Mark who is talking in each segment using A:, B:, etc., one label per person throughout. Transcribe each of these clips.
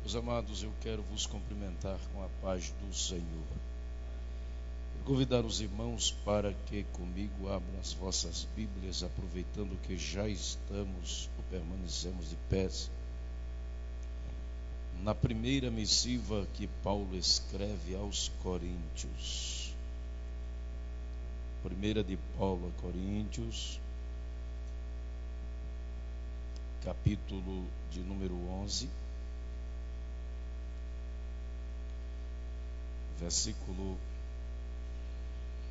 A: Meus amados, eu quero vos cumprimentar com a paz do Senhor. Quero convidar os irmãos para que comigo abram as vossas Bíblias, aproveitando que já estamos ou permanecemos de pé, na primeira missiva que Paulo escreve aos Coríntios. Primeira de Paulo a Coríntios, capítulo de número 11, versículo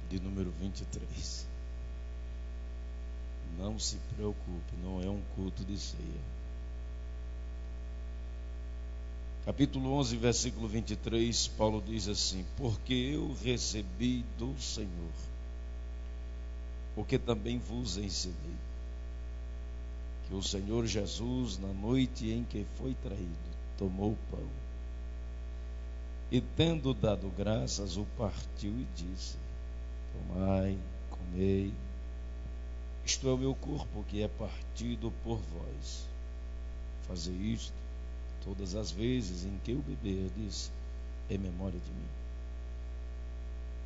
A: de número 23. Não se preocupe, não é um culto de ceia. Capítulo 11, versículo 23, Paulo diz assim: porque eu recebi do Senhor o que também vos ensinei, que o Senhor Jesus, na noite em que foi traído, tomou o pão e, tendo dado graças, o partiu e disse: tomai, comei, isto é o meu corpo que é partido por vós. Fazei isto todas as vezes em que o beberdes, em memória de mim.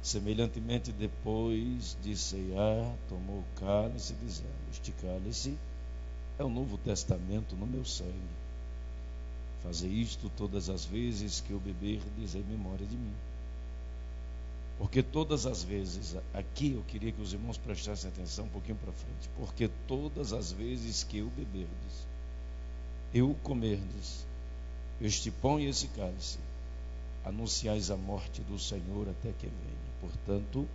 A: Semelhantemente, depois de ceiar, tomou o cálice, dizendo: este cálice é o novo testamento no meu sangue. Fazei isto todas as vezes que o beberdes, em memória de mim. Porque todas as vezes, aqui eu queria que os irmãos prestassem atenção um pouquinho para frente. Porque todas as vezes que o beberdes, e o comerdes, este pão e esse cálice, anunciais a morte do Senhor até que venha. Portanto,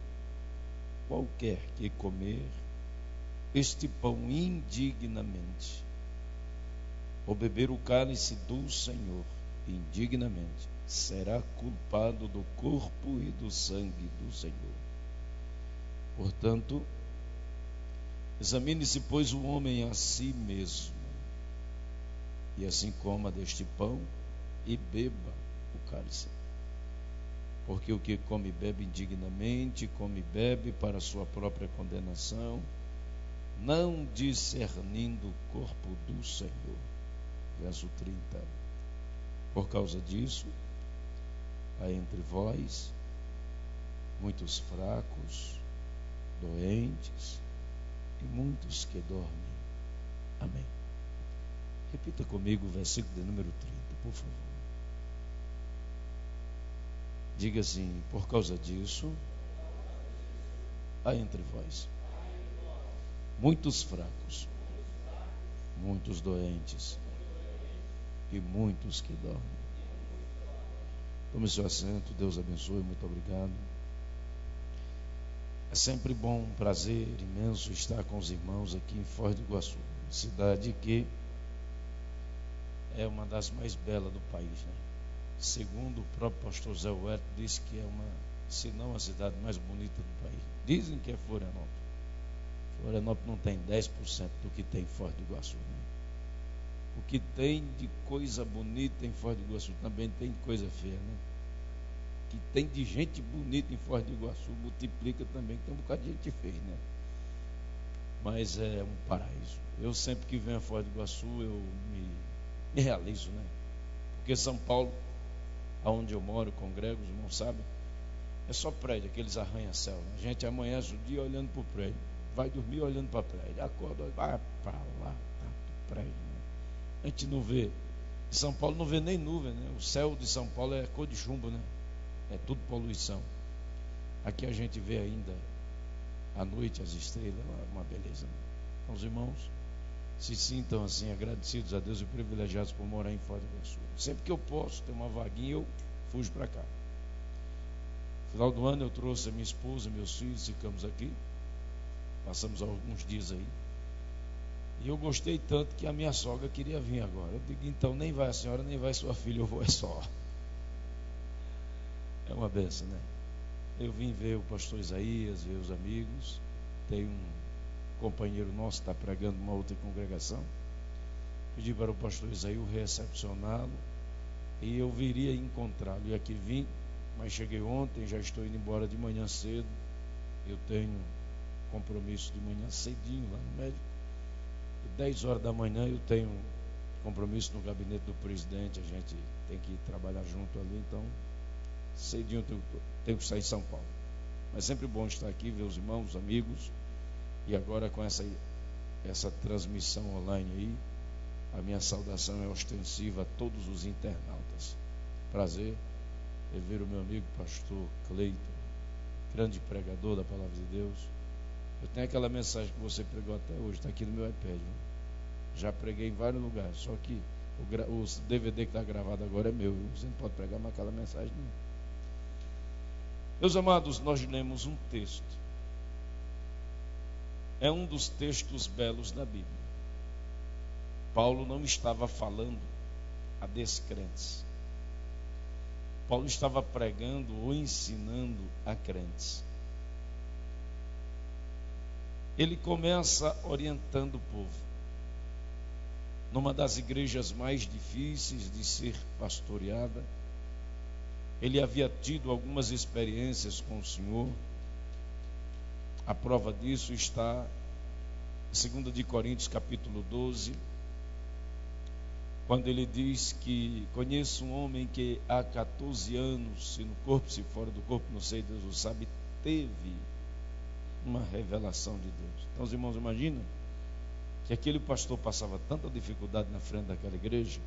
A: qualquer que comer este pão indignamente, ou beber o cálice do Senhor indignamente, será culpado do corpo e do sangue do Senhor. Portanto, examine-se, pois, o homem a si mesmo, e assim coma deste pão e beba o cálice. Porque o que come e bebe indignamente, come e bebe para a sua própria condenação, não discernindo o corpo do Senhor. Verso 30. Por causa disso, há entre vós muitos fracos, doentes e muitos que dormem. Amém. Repita comigo o versículo de número 30, por favor. Diga assim: por causa disso, há entre vós muitos fracos, muitos doentes e muitos que dormem. Tome seu assento, Deus abençoe, muito obrigado. É sempre bom, um prazer imenso estar com os irmãos aqui em Foz do Iguaçu, cidade que é uma das mais belas do país, né? Segundo o próprio pastor Zé Huerto, diz que é se não a cidade mais bonita do país. Dizem que é Florianópolis. Florianópolis não tem 10% do que tem em Foz do Iguaçu, né? O que tem de coisa bonita em Foz do Iguaçu também tem coisa feia, né? O que tem de gente bonita em Foz do Iguaçu multiplica também, tem um bocado de gente feia, né? Mas é um paraíso. Eu sempre que venho a Foz do Iguaçu eu me realizo, né? Porque São Paulo, aonde eu moro, congrego, os irmãos sabem, é só prédio, aqueles arranha-céu, né? A gente amanhece o dia olhando para o prédio, vai dormir olhando para o prédio, acorda, vai para lá, tanto prédio, né? A gente não vê, em São Paulo não vê nem nuvem, né? O céu de São Paulo é cor de chumbo, né? É tudo poluição. Aqui a gente vê ainda à noite as estrelas, uma beleza, né? Então os irmãos se sintam assim agradecidos a Deus e privilegiados por morar em Foz do Iguaçu. Sempre que eu posso ter uma vaguinha, eu fujo para cá. No final do ano eu trouxe a minha esposa, meus filhos, ficamos aqui, passamos alguns dias aí, e eu gostei tanto que a minha sogra queria vir agora. Eu digo: então nem vai a senhora, nem vai sua filha, eu vou é só. É uma benção, né? Eu vim ver o pastor Isaías, ver os amigos. Tem um companheiro nosso que está pregando uma outra congregação. Pedi para o pastor Isaías recepcioná-lo e eu viria encontrá-lo. E aqui vim, mas cheguei ontem, já estou indo embora de manhã cedo. Eu tenho compromisso de manhã cedinho lá no médico. 10 horas da manhã eu tenho compromisso no gabinete do presidente, a gente tem que trabalhar junto ali, então cedinho eu tenho que sair de São Paulo. Mas sempre bom estar aqui, ver os irmãos, os amigos, e agora com essa transmissão online aí, a minha saudação é ostensiva a todos os internautas. Prazer em ver o meu amigo pastor Cleiton, grande pregador da palavra de Deus. Eu tenho aquela mensagem que você pregou até hoje, está aqui no meu iPad, viu? Já preguei em vários lugares, só que o DVD que está gravado agora é meu, viu? Você não pode pregar mais aquela mensagem não. Meus amados, nós lemos um texto, é um dos textos belos da Bíblia. Paulo não estava falando a descrentes, Paulo estava pregando ou ensinando a crentes. Ele começa orientando o povo, numa das igrejas mais difíceis de ser pastoreada. Ele havia tido algumas experiências com o Senhor. A prova disso está em 2 de Coríntios capítulo 12, quando ele diz que conheço um homem que há 14 anos, se no corpo, se fora do corpo, não sei, Deus o sabe, teve uma revelação de Deus. Então os irmãos imaginam que aquele pastor passava tanta dificuldade na frente daquela igreja,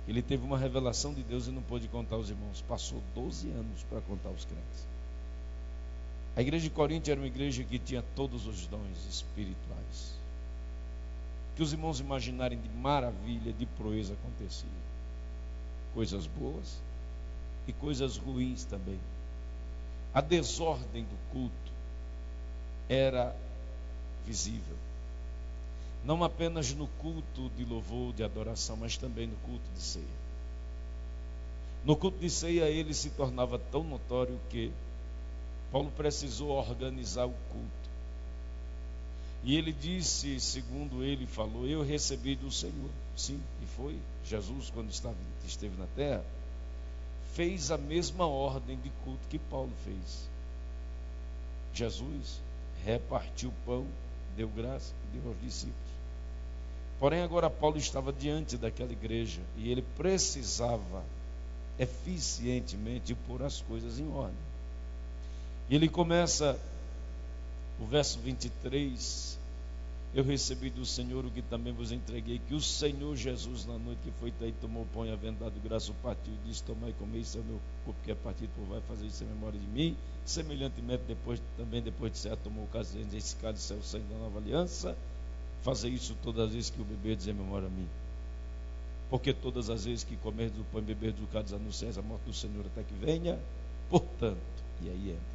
A: ele teve uma revelação de Deus e não pôde contar aos irmãos. Passou 12 anos para contar aos crentes. A igreja de Corinto era uma igreja que tinha todos os dons espirituais, que os irmãos imaginarem de maravilha, de proeza acontecia. Coisas boas e coisas ruins também. A desordem do culto era visível, não apenas no culto de louvor, de adoração, mas também no culto de ceia. No culto de ceia ele se tornava tão notório que Paulo precisou organizar o culto. E ele disse, segundo ele falou, eu recebi do Senhor. Sim, e foi. Jesus, quando esteve na terra, fez a mesma ordem de culto que Paulo fez. Jesus repartiu o pão, deu graça e deu aos discípulos. Porém, agora Paulo estava diante daquela igreja e ele precisava eficientemente pôr as coisas em ordem. E ele começa o verso 23: eu recebi do Senhor o que também vos entreguei, que o Senhor Jesus, na noite que foi traído, tomou o pão e, havendo dado graça, o partiu e disse: tomai e comei, isso é o meu corpo que é partido por vós, fazer isso em memória de mim. Semelhantemente, depois de cear, tomou o cálice, dizendo: esse cálice é o sangue da nova aliança, fazer isso todas as vezes que o beberdes em memória a mim. Porque todas as vezes que comerdes o pão e beberdes o cálice, anunciais a morte do Senhor até que venha. Portanto, e aí entra: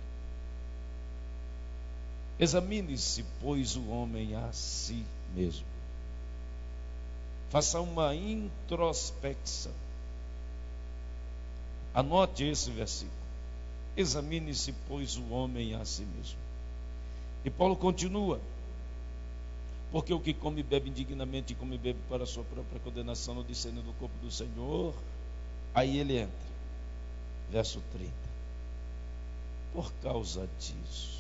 A: examine-se, pois, o homem a si mesmo. Faça uma introspecção. Anote esse versículo. Examine-se, pois, o homem a si mesmo. E Paulo continua: porque o que come e bebe indignamente, come e bebe para a sua própria condenação, não discerne do corpo do Senhor. Aí ele entra, verso 30. Por causa disso,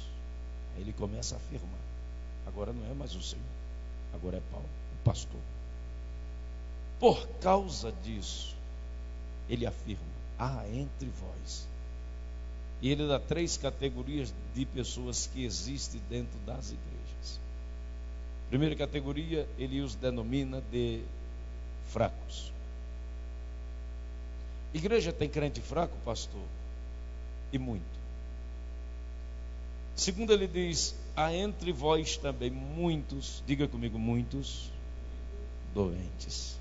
A: ele começa a afirmar. Agora não é mais o Senhor, agora é Paulo, o pastor. Por causa disso, ele afirma: há entre vós. E ele dá 3 categorias de pessoas que existem dentro das igrejas. Primeira categoria, ele os denomina de fracos. Igreja tem crente fraco, pastor? E muito. Segundo, ele diz: há entre vós também muitos, diga comigo, muitos doentes.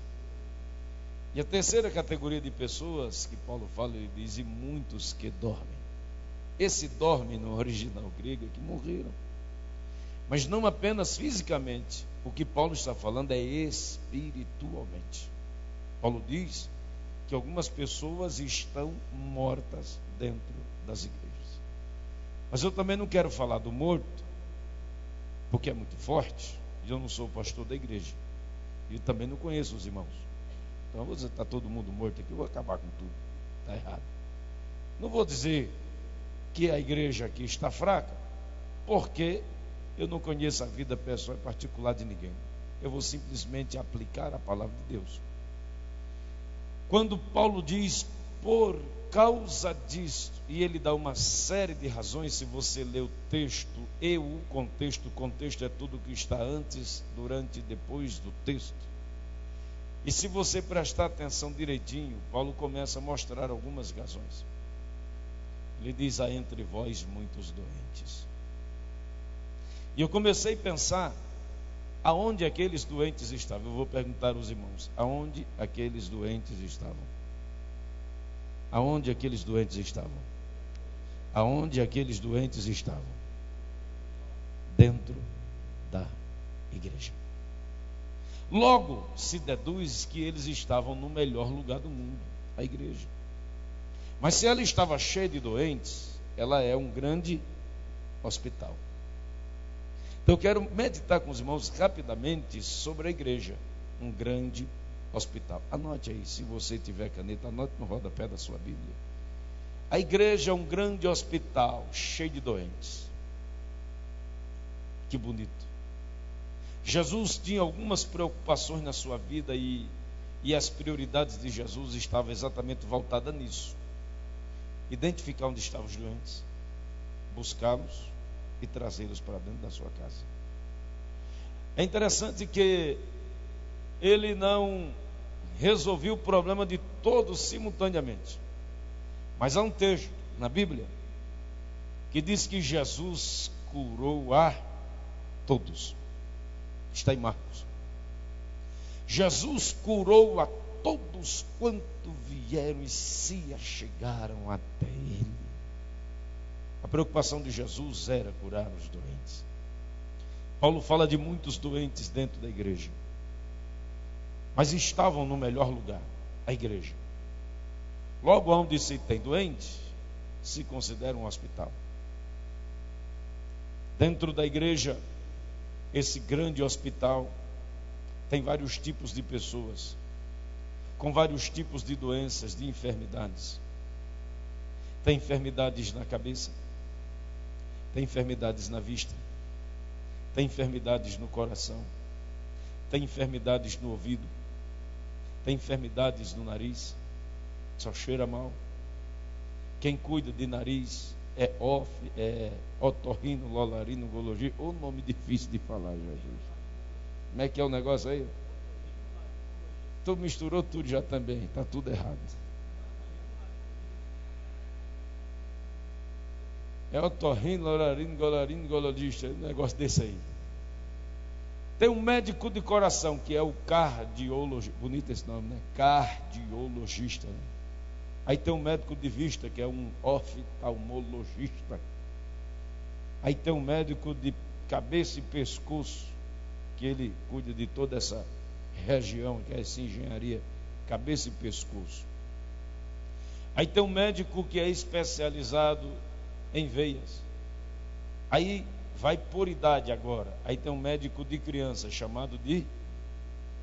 A: E a terceira categoria de pessoas que Paulo fala, ele diz: e muitos que dormem. Esse dorme no original grego é que morreram. Mas não apenas fisicamente, o que Paulo está falando é espiritualmente. Paulo diz que algumas pessoas estão mortas dentro das igrejas. Mas eu também não quero falar do morto, porque é muito forte, e eu não sou pastor da igreja, e eu também não conheço os irmãos. Então eu vou dizer: está todo mundo morto aqui, eu vou acabar com tudo. Está errado. Não vou dizer que a igreja aqui está fraca, porque eu não conheço a vida pessoal e particular de ninguém. eu vou simplesmente aplicar a palavra de Deus. Quando Paulo diz, por causa disto, e ele dá uma série de razões, se você ler o texto e o contexto é tudo que está antes, durante e depois do texto. E se você prestar atenção direitinho, Paulo começa a mostrar algumas razões. Ele diz, há entre vós muitos doentes. E eu comecei a pensar, aonde aqueles doentes estavam? Eu vou perguntar aos irmãos, aonde aqueles doentes estavam? Aonde aqueles doentes estavam? Aonde aqueles doentes estavam? Dentro da igreja. Logo se deduz que eles estavam no melhor lugar do mundo, a igreja. Mas se ela estava cheia de doentes, ela é um grande hospital. Então eu quero meditar com os irmãos rapidamente sobre a igreja, um grande hospital. Anote aí, se você tiver caneta, anote no rodapé da sua Bíblia. A igreja é um grande hospital, cheio de doentes. Que bonito. Jesus tinha algumas preocupações na sua vida e as prioridades de Jesus estavam exatamente voltadas nisso. Identificar onde estavam os doentes, buscá-los e trazê-los para dentro da sua casa. É interessante que ele não resolveu o problema de todos simultaneamente. Mas há um texto na Bíblia que diz que Jesus curou a todos. Está em Marcos. Jesus curou a todos quanto vieram e se achegaram até ele. A preocupação de Jesus era curar os doentes. Paulo fala de muitos doentes dentro da igreja, mas estavam no melhor lugar, a igreja. Logo onde se tem doente, se considera um hospital. Dentro da igreja, esse grande hospital tem vários tipos de pessoas, com vários tipos de doenças, de enfermidades. Tem enfermidades na cabeça, tem enfermidades na vista, tem enfermidades no coração, tem enfermidades no ouvido, tem enfermidades no nariz, só cheira mal. Quem cuida de nariz é otorrinolaringologia, ou nome difícil de falar, Jesus. Como é que é o negócio aí? Tu misturou tudo já também, está tudo errado. É otorrinolaringologista, um negócio desse aí. Tem um médico de coração que é o cardiologista, bonito esse nome, né? Cardiologista, né? Aí tem um médico de vista que é um oftalmologista. Aí tem um médico de cabeça e pescoço que ele cuida de toda essa região, que é essa engenharia, cabeça e pescoço. Aí tem um médico que é especializado em veias. Aí vai por idade agora. Aí tem um médico de criança chamado de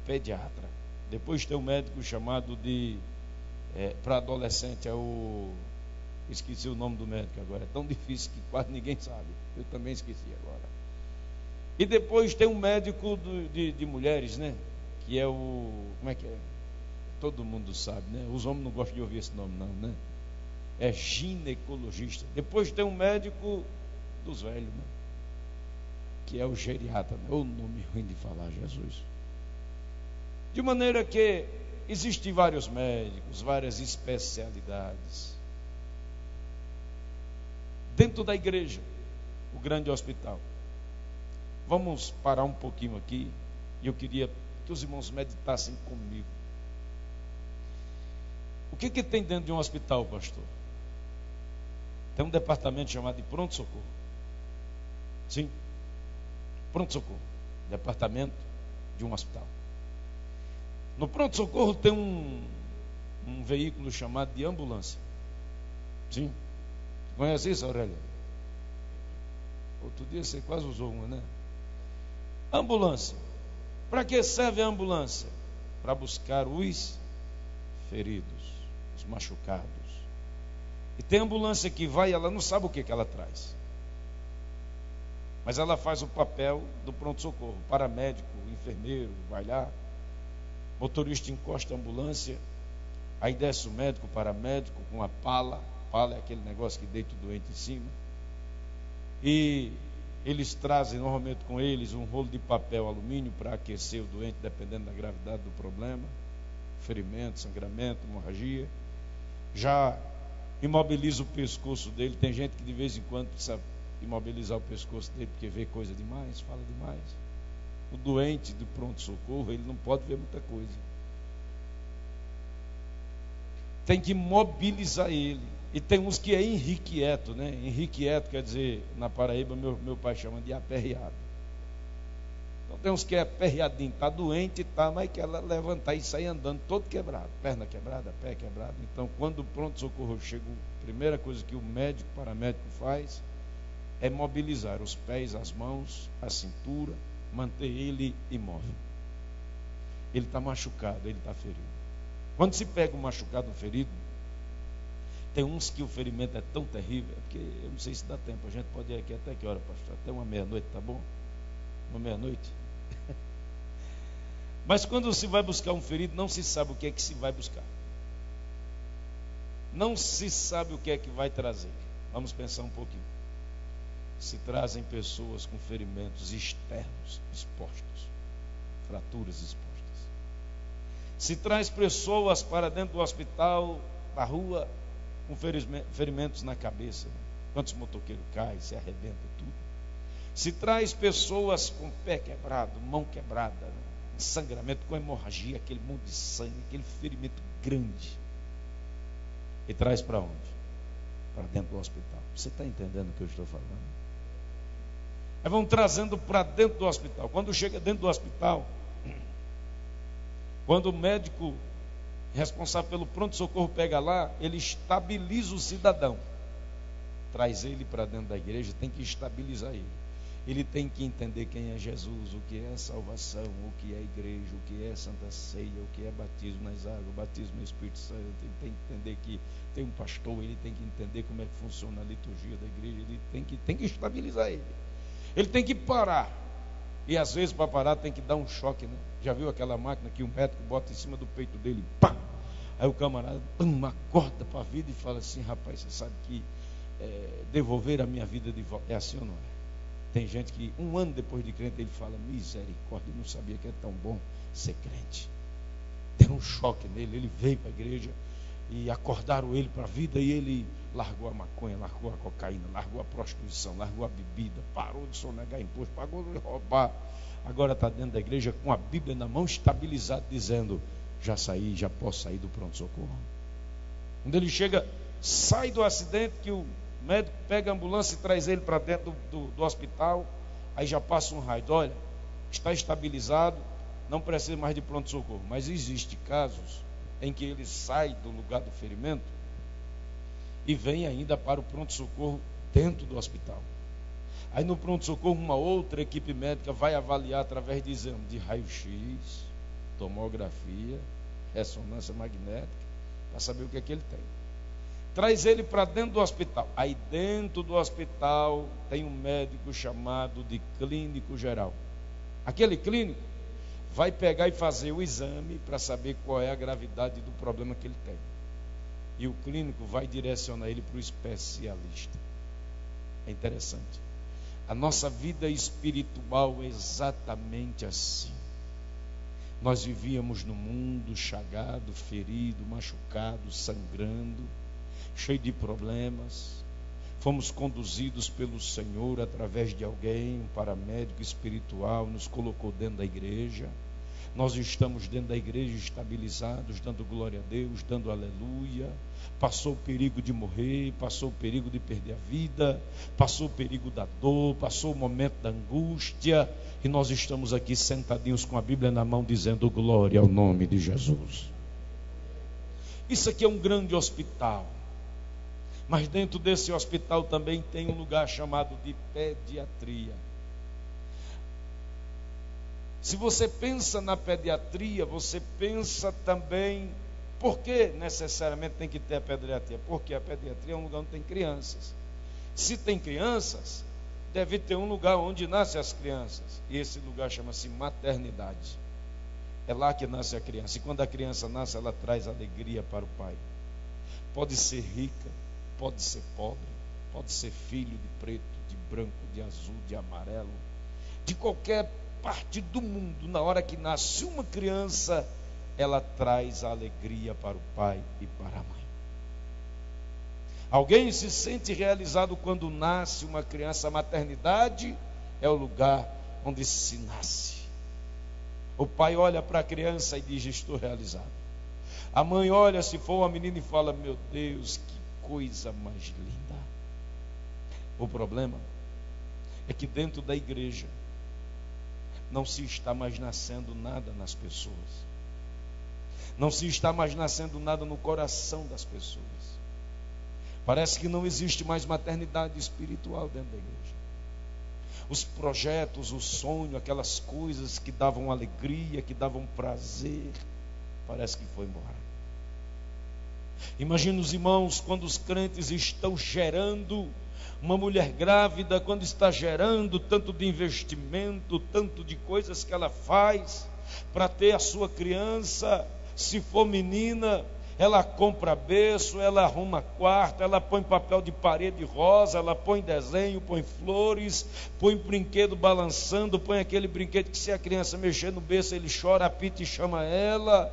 A: pediatra. Depois tem um médico chamado de para adolescente, esqueci o nome do médico agora, é tão difícil que quase ninguém sabe. Eu também esqueci agora. E depois tem um médico de mulheres, né? Que é como é que é? Todo mundo sabe, né? Os homens não gostam de ouvir esse nome não, né? É ginecologista. Depois tem um médico dos velhos, né? Que é o geriatra, né? O nome ruim de falar, Jesus. De maneira que existem vários médicos, várias especialidades. Dentro da igreja, o grande hospital. Vamos parar um pouquinho aqui, e eu queria que os irmãos meditassem comigo. O que tem dentro de um hospital, pastor? Tem um departamento chamado de pronto-socorro. Sim, pronto-socorro, departamento de um hospital. No pronto-socorro tem um veículo chamado de ambulância. Sim, conhece isso, Aurélia? Outro dia você quase usou uma, né? Ambulância. Para que serve a ambulância? Para buscar os feridos, os machucados. E tem ambulância que vai, ela não sabe o que ela traz. mas ela faz o papel do pronto-socorro. Paramédico, enfermeiro, vai lá, motorista encosta a ambulância, aí desce o médico, o paramédico com a pala. Pala é aquele negócio que deita o doente em cima, e eles trazem normalmente com eles um rolo de papel alumínio para aquecer o doente, dependendo da gravidade do problema, ferimento, sangramento, hemorragia. Já imobiliza o pescoço dele. Tem gente que de vez em quando precisa imobilizar o pescoço dele porque vê coisa demais, fala demais. O doente do pronto-socorro, ele não pode ver muita coisa, tem que mobilizar ele. E tem uns que é irrequieto, né? Irrequieto quer dizer, na Paraíba, meu pai chama de aperreado. Então tem uns que é aperreadinho, está doente, tá, mas quer levantar e sair andando todo quebrado, perna quebrada, pé quebrado. Então, quando o pronto-socorro chega, a primeira coisa que o médico, paramédico faz é mobilizar os pés, as mãos, a cintura, manter ele imóvel. Ele está machucado, ele está ferido. Quando se pega um machucado, um ferido, tem uns que o ferimento é tão terrível, porque eu não sei se dá tempo, a gente pode ir aqui até que hora, pastor? Até uma meia-noite, tá bom? Uma meia-noite. Mas quando se vai buscar um ferido, não se sabe o que é que se vai buscar. Não se sabe o que é que vai trazer. Vamos pensar um pouquinho. Se trazem pessoas com ferimentos externos expostos, fraturas expostas. Se traz pessoas para dentro do hospital, da rua, com ferimentos na cabeça. Quantos motoqueiros caem, se arrebenta tudo. Se traz pessoas com pé quebrado, mão quebrada, sangramento, com hemorragia, aquele monte de sangue, aquele ferimento grande. E traz para onde? Para dentro do hospital. Você está entendendo o que eu estou falando? Aí vão trazendo para dentro do hospital. Quando chega dentro do hospital, quando o médico responsável pelo pronto-socorro pega lá, ele estabiliza o cidadão. Traz ele para dentro da igreja, tem que estabilizar ele. Ele tem que entender quem é Jesus, o que é salvação, o que é igreja, o que é Santa Ceia, o que é batismo nas águas, o batismo no Espírito Santo. Ele tem que entender que tem um pastor, ele tem que entender como é que funciona a liturgia da igreja, ele tem que estabilizar ele. Ele tem que parar. E às vezes para parar tem que dar um choque, né? Já viu aquela máquina que um médico bota em cima do peito dele, pá! Aí o camarada acorda para a vida e fala assim: rapaz, você sabe que devolver a minha vida de volta. É assim ou não é? Tem gente que um ano depois de crente ele fala: misericórdia, eu não sabia que é tão bom ser crente. Deu um choque nele, ele veio para a igreja e acordaram ele para a vida e ele largou a maconha, largou a cocaína, largou a prostituição, largou a bebida, parou de sonegar imposto, parou de roubar. Agora está dentro da igreja com a Bíblia na mão, estabilizado, dizendo: já saí, já posso sair do pronto-socorro. Quando ele chega, sai do acidente, que o médico pega a ambulância e traz ele para dentro do hospital, aí já passa um raio, olha, está estabilizado, não precisa mais de pronto-socorro. Mas existe casos em que ele sai do lugar do ferimento e vem ainda para o pronto-socorro dentro do hospital. Aí no pronto-socorro uma outra equipe médica vai avaliar através de exame de raio-x, tomografia, ressonância magnética, para saber o que é que ele tem. Traz ele para dentro do hospital. Aí dentro do hospital tem um médico chamado de clínico geral. Aquele clínico vai pegar e fazer o exame para saber qual é a gravidade do problema que ele tem. E o clínico vai direcionar ele para o especialista. É interessante. A nossa vida espiritual é exatamente assim. Nós vivíamos no mundo chagado, ferido, machucado, sangrando, cheio de problemas. Fomos conduzidos pelo Senhor através de alguém, um paramédico espiritual, nos colocou dentro da igreja. Nós estamos dentro da igreja estabilizados, dando glória a Deus, dando aleluia. Passou o perigo de morrer, passou o perigo de perder a vida, passou o perigo da dor, passou o momento da angústia, e nós estamos aqui sentadinhos com a Bíblia na mão, dizendo glória ao nome de Jesus. Isso aqui é um grande hospital, mas dentro desse hospital também tem um lugar chamado de pediatria. Se você pensa na pediatria, você pensa também, por que necessariamente tem que ter a pediatria? Porque a pediatria é um lugar onde tem crianças. Se tem crianças, deve ter um lugar onde nascem as crianças. E esse lugar chama-se maternidade. É lá que nasce a criança. E quando a criança nasce, ela traz alegria para o pai. Pode ser rica, pode ser pobre, pode ser filho de preto, de branco, de azul, de amarelo, de qualquer parte do mundo. Na hora que nasce uma criança, ela traz a alegria para o pai e para a mãe. Alguém se sente realizado quando nasce uma criança. A maternidade é o lugar onde se nasce. O pai olha para a criança e diz: estou realizado. A mãe olha, se for uma menina, e fala: meu Deus, que coisa mais linda. O problema é que dentro da igreja não se está mais nascendo nada nas pessoas. Não se está mais nascendo nada no coração das pessoas. Parece que não existe mais maternidade espiritual dentro da igreja. Os projetos, o sonho, aquelas coisas que davam alegria, que davam prazer, parece que foi embora. Imagina os irmãos quando os crentes estão gerando, uma mulher grávida, quando está gerando tanto de investimento, tanto de coisas que ela faz para ter a sua criança. Se for menina, ela compra berço, ela arruma quarto, ela põe papel de parede rosa, ela põe desenho, põe flores, põe brinquedo balançando, põe aquele brinquedo que se a criança mexer no berço ele chora, apita e chama ela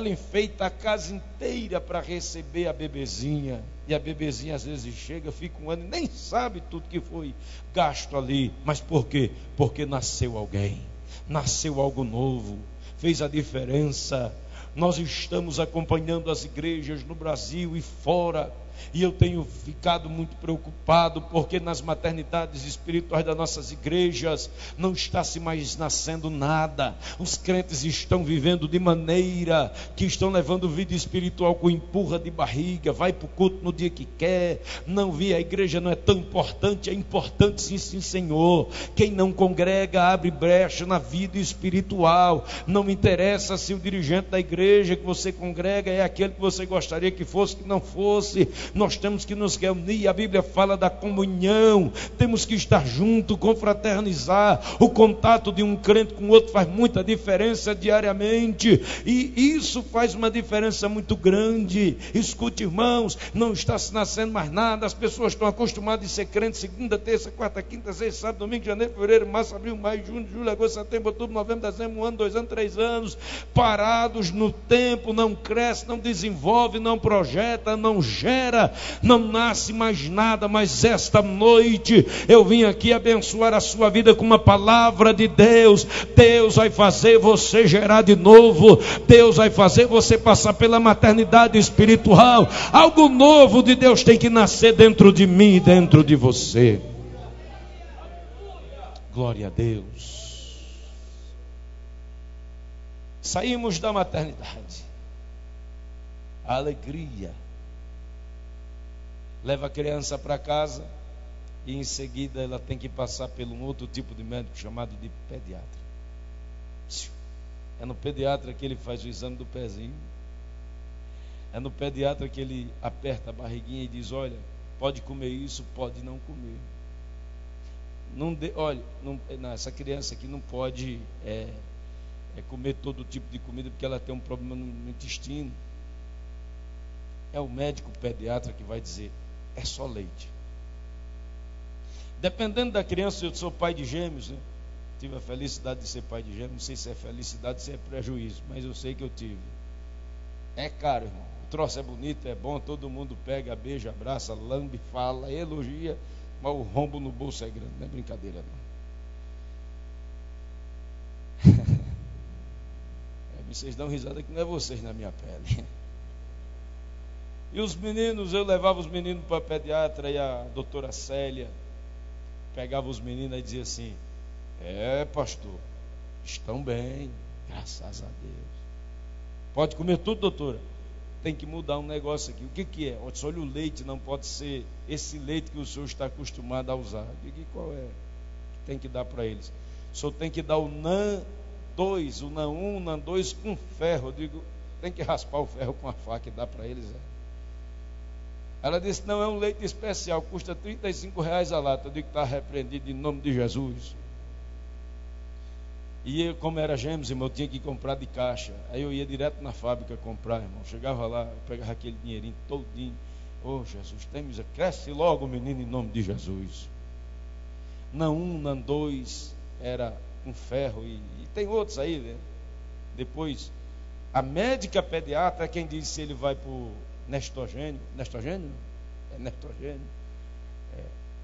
A: enfeita a casa inteira para receber a bebezinha. E a bebezinha às vezes chega, fica um ano e nem sabe tudo que foi gasto ali. Mas por quê? Porque nasceu alguém, nasceu algo novo, fez a diferença. Nós estamos acompanhando as igrejas no Brasil e fora, e eu tenho ficado muito preocupado, porque nas maternidades espirituais das nossas igrejas não está se mais nascendo nada. Os crentes estão vivendo de maneira que estão levando vida espiritual com empurra de barriga, vai para o culto no dia que quer, não vi, a igreja não é tão importante. É importante sim, sim Senhor. Quem não congrega abre brecha na vida espiritual. Não me interessa se o dirigente da igreja que você congrega é aquele que você gostaria que fosse, que não fosse. Nós temos que nos reunir. A Bíblia fala da comunhão, temos que estar juntos, confraternizar. O contato de um crente com o outro faz muita diferença diariamente, e isso faz uma diferença muito grande. Escute, irmãos, não está se nascendo mais nada. As pessoas estão acostumadas a ser crentes segunda, terça, quarta, quinta, sexta, sábado, domingo, janeiro, fevereiro, março, abril, maio, junho, julho, agosto, setembro, outubro, novembro, dezembro, 1 ano, 2 anos, 3 anos, parados no tempo, não cresce, não desenvolve, não projeta, não gera, não nasce mais nada. Mas esta noite eu vim aqui abençoar a sua vida com uma palavra de Deus. Deus vai fazer você gerar de novo. Deus vai fazer você passar pela maternidade espiritual. Algo novo de Deus tem que nascer dentro de mim e dentro de você. Glória a Deus. Saímos da maternidade. A alegria. Leva a criança para casa e em seguida ela tem que passar por um outro tipo de médico chamado de pediatra. É no pediatra que ele faz o exame do pezinho. É no pediatra que ele aperta a barriguinha e diz: olha, pode comer isso, pode não comer. Essa criança aqui não pode comer todo tipo de comida porque ela tem um problema no intestino. É o médico pediatra que vai dizer: é só leite. Dependendo da criança, eu sou pai de gêmeos, né? Tive a felicidade de ser pai de gêmeos. Não sei se é felicidade, se é prejuízo, mas eu sei que eu tive. É caro, irmão. O troço é bonito, é bom, todo mundo pega, beija, abraça, lambe, fala, elogia, mas o rombo no bolso é grande, não é brincadeira não. Vocês dão risada que não é vocês na minha pele. E os meninos, eu levava os meninos para a pediatra, e a doutora Célia pegava os meninos e dizia assim: pastor, estão bem, graças a Deus. Pode comer tudo, doutora? Tem que mudar um negócio aqui. O que é? Olha, o leite não pode ser esse leite que o senhor está acostumado a usar. Eu digo: qual é? Tem que dar para eles. O senhor tem que dar o NAN 2, o NAN 1, o NAN 2 com ferro. Eu digo: tem que raspar o ferro com a faca e dar para eles. Ela disse, não, é um leite especial, custa R$ 35 a lata. Eu digo que está repreendido em nome de Jesus. E eu, como era gêmeos, irmão, eu tinha que comprar de caixa. Aí eu ia direto na fábrica comprar, irmão. Chegava lá, eu pegava aquele dinheirinho todinho. Oh, Jesus, tem misericórdia. Cresce logo, menino, em nome de Jesus. Não um, não dois, era com ferro. E tem outros aí, né? Depois, a médica pediatra é quem diz se ele vai para o Nestrogênio. Nestrogênio? É Nestrogênio.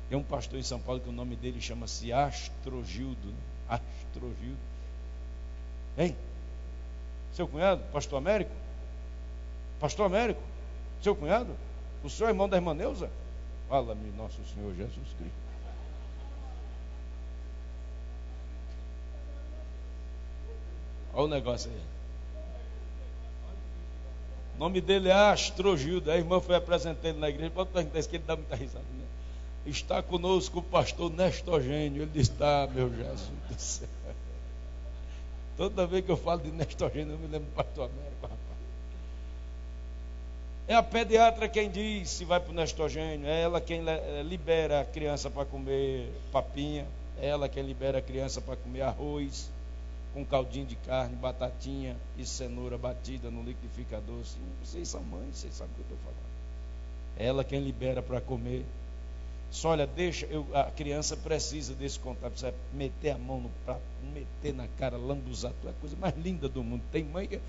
A: Tem um pastor em São Paulo que o nome dele chama-se Astrogildo. Né? Astrogildo. Hein? Seu cunhado, pastor Américo? Pastor Américo? Seu cunhado? O senhor é irmão da irmã Neuza? Fala-me, nosso Senhor Jesus Cristo. Olha o negócio aí. O nome dele é Astrogildo. A irmã foi apresentar ele na igreja. Pode perguntar isso, que ele dá muita risada, né? Está conosco o pastor Nestorgênio. Ele disse, está, meu Jesus do céu. Toda vez que eu falo de Nestorgênio, eu me lembro do pastor Américo, rapaz. É a pediatra quem diz se vai para o Nestrogênio. É ela quem libera a criança para comer papinha. É ela quem libera a criança para comer arroz com caldinho de carne, batatinha e cenoura batida no liquidificador. Sim, vocês são mães, vocês sabem o que eu estou falando. É ela quem libera para comer. Só olha, a criança precisa desse contato, precisa meter a mão no prato, meter na cara, lambuzar, é a coisa mais linda do mundo. Tem mãe que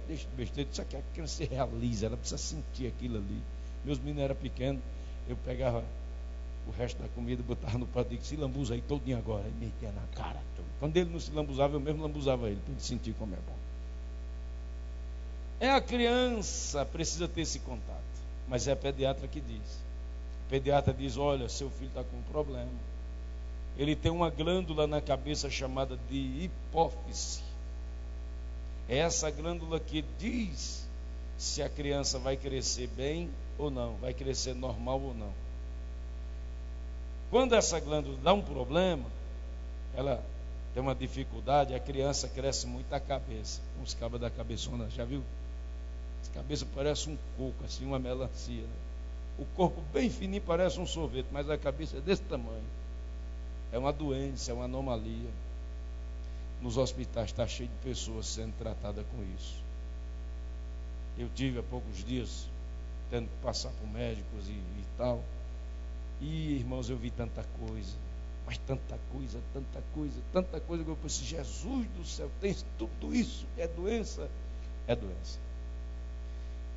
A: deixa de besteira, só que a criança se realiza, ela precisa sentir aquilo ali. Meus meninos eram pequenos, eu pegava o resto da comida, botava no prato e disse, se lambuza aí todinho agora, e metia na cara. Quando ele não se lambuzava, eu mesmo lambuzava ele, para ele sentir como é bom. É a criança, precisa ter esse contato, mas é a pediatra que diz. O pediatra diz, olha, seu filho está com um problema. Ele tem uma glândula na cabeça chamada de hipófise. É essa glândula que diz se a criança vai crescer bem ou não, vai crescer normal ou não. Quando essa glândula dá um problema, ela tem uma dificuldade, a criança cresce muito a cabeça. Uns cabos da cabeçona, já viu? A cabeça parece um coco, assim, uma melancia, né? O corpo bem fininho parece um sorvete, mas a cabeça é desse tamanho. É uma doença, é uma anomalia. Nos hospitais está cheio de pessoas sendo tratadas com isso. Eu tive há poucos dias tendo que passar por médicos e tal. E irmãos, eu vi tanta coisa, mas tanta coisa que eu pensei, Jesus do céu, tem tudo isso, é doença. É doença.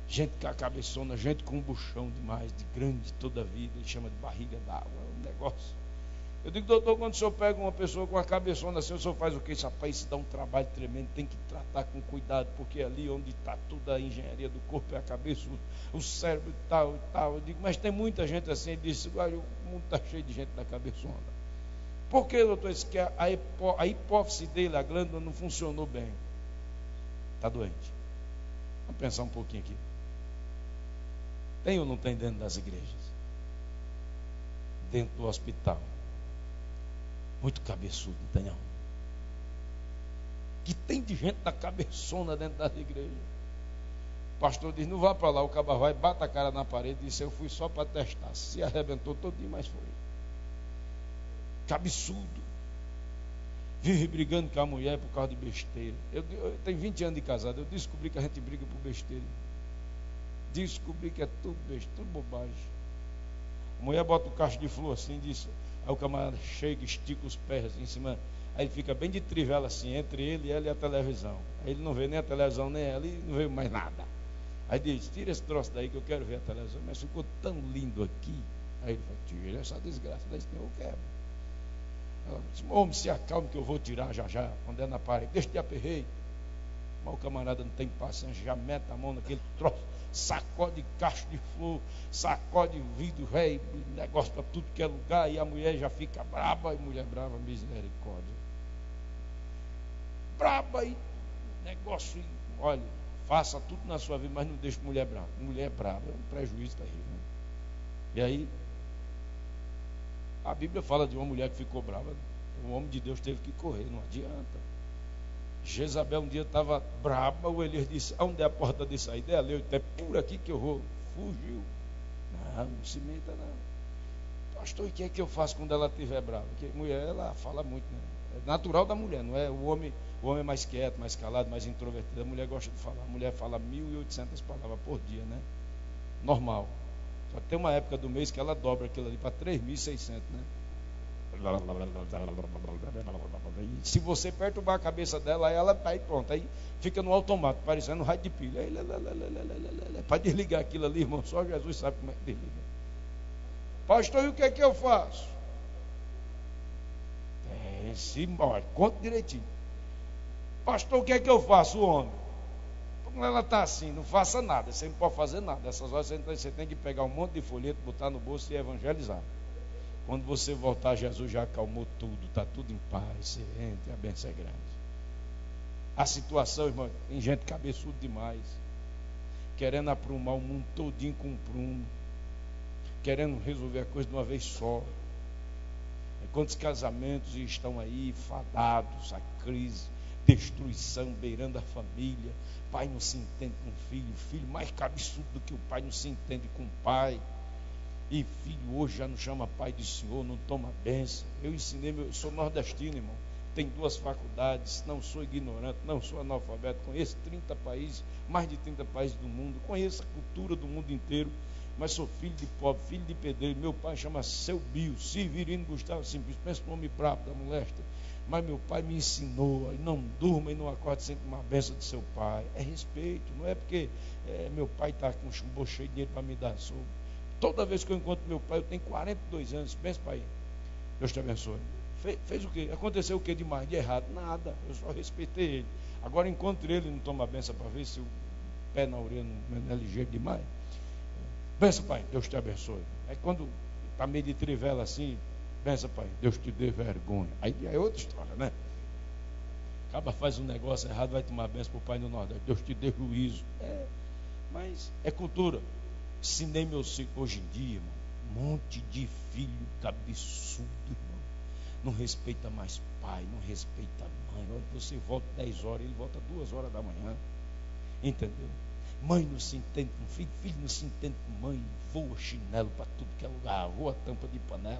A: Gente com a cabeçona, gente com um buchão demais, de grande toda a vida, ele chama de barriga d'água, é um negócio. Eu digo, doutor, quando o senhor pega uma pessoa com a cabeçona assim, o senhor faz o quê? Rapaz, isso dá um trabalho tremendo, tem que tratar com cuidado, porque ali onde está toda a engenharia do corpo é a cabeça, o cérebro e tal. Eu digo, mas tem muita gente assim. Ele disse, o mundo está cheio de gente da cabeçona. Por que, doutor? Isso que a hipófise dele, a glândula não funcionou bem. Está doente. Vamos pensar um pouquinho aqui. Tem ou não tem dentro das igrejas? Dentro do hospital? Muito cabeçudo, não tem não? Que tem de gente da cabeçona dentro das igrejas. O pastor diz, não vá para lá, o caba vai, bate a cara na parede e disse, eu fui só para testar. Se arrebentou todinho, mas foi. Cabeçudo. Vive brigando com a mulher por causa de besteira. Eu tenho 20 anos de casado, eu descobri que a gente briga por besteira. Descobri que é tudo besteira, tudo bobagem. A mulher bota o cacho de flor assim, diz, aí o camarada chega, estica os pés assim em cima, aí ele fica bem de trivela assim, entre ele, ela e a televisão. Aí ele não vê nem a televisão, nem ela, e não vê mais nada. Aí diz, tira esse troço daí que eu quero ver a televisão, mas ficou tão lindo aqui. Aí ele fala, tira essa desgraça, daí eu quero. Ela diz, homem, se acalme que eu vou tirar já, quando é na parede, deixa de aperreio. Mas o camarada não tem paciência, já mete a mão naquele troço, sacode cacho de flor, sacode vidro, velho, negócio para tudo que é lugar, e a mulher já fica braba, e mulher brava, misericórdia. Braba e negócio, olha, faça tudo na sua vida, mas não deixe mulher brava. Mulher brava é um prejuízo terrível, né? E aí, a Bíblia fala de uma mulher que ficou brava, o homem de Deus teve que correr, não adianta. Jezabel um dia estava braba, o Elias disse, aonde é a porta de saída? Ela, eu, é por aqui que eu vou. Fugiu. Não se meta não. Pastor, e o que é que eu faço quando ela estiver brava? Porque mulher, ela fala muito, né? É natural da mulher, não é? O homem é mais quieto, mais calado, mais introvertido. A mulher gosta de falar. A mulher fala 1.800 palavras por dia, né? Normal. Só que tem uma época do mês que ela dobra aquilo ali para 3.600, né? E se você perturbar a cabeça dela, aí ela vai pronto, aí fica no automático, parecendo um raio de pilha. Aí, para desligar aquilo ali, irmão, só Jesus sabe como é que desliga. Pastor, e o que é que eu faço? Conta direitinho. Pastor, o que é que eu faço, o homem? Quando ela está assim, não faça nada, você não pode fazer nada. Essas horas você tem que pegar um monte de folheto, botar no bolso e evangelizar. Quando você voltar, Jesus já acalmou tudo, está tudo em paz, você entra, a bênção é grande. A situação, irmão, tem gente cabeçudo demais, querendo aprumar o mundo todinho com um prumo, querendo resolver a coisa de uma vez só. Quantos casamentos estão aí fadados à crise, destruição, beirando a família. Pai não se entende com filho, filho mais cabeçudo do que o pai não se entende com o pai. E filho hoje já não chama pai de senhor, não toma bênção. Eu ensinei, eu sou nordestino, irmão. Tenho 2 faculdades, não sou ignorante, não sou analfabeto. Conheço 30 países, mais de 30 países do mundo. Conheço a cultura do mundo inteiro. Mas sou filho de pobre, filho de pedreiro. Meu pai chama Seu Bio, Severino Gustavo Simplício. Pensa no nome brabo da moléstia. Mas meu pai me ensinou, não durma e não acorde sem uma benção de seu pai. É respeito, não é porque meu pai está com um chumbo cheio de dinheiro para me dar sobre. Toda vez que eu encontro meu pai, eu tenho 42 anos. Pensa, pai, Deus te abençoe. Fez o quê? Aconteceu o quê de mais? De errado? Nada, eu só respeitei ele. Agora encontro ele e não toma benção para ver se o pé na orelha não é ligeiro demais. Benção, pai, Deus te abençoe. Aí quando está meio de trivela assim, benção, pai, Deus te dê vergonha. Aí é outra história, né? Acaba faz um negócio errado, vai tomar benção para o pai no Nordeste. Deus te dê juízo. Mas é cultura. Ensinei meus filhos hoje em dia, irmão, um monte de filho cabeçudo, irmão. Não respeita mais pai, não respeita mãe. Olha, você volta 10 horas, ele volta 2 horas da manhã. Entendeu? Mãe não se entende com filho, filho não se entende com mãe. Voa chinelo para tudo que é lugar, voa tampa de panela,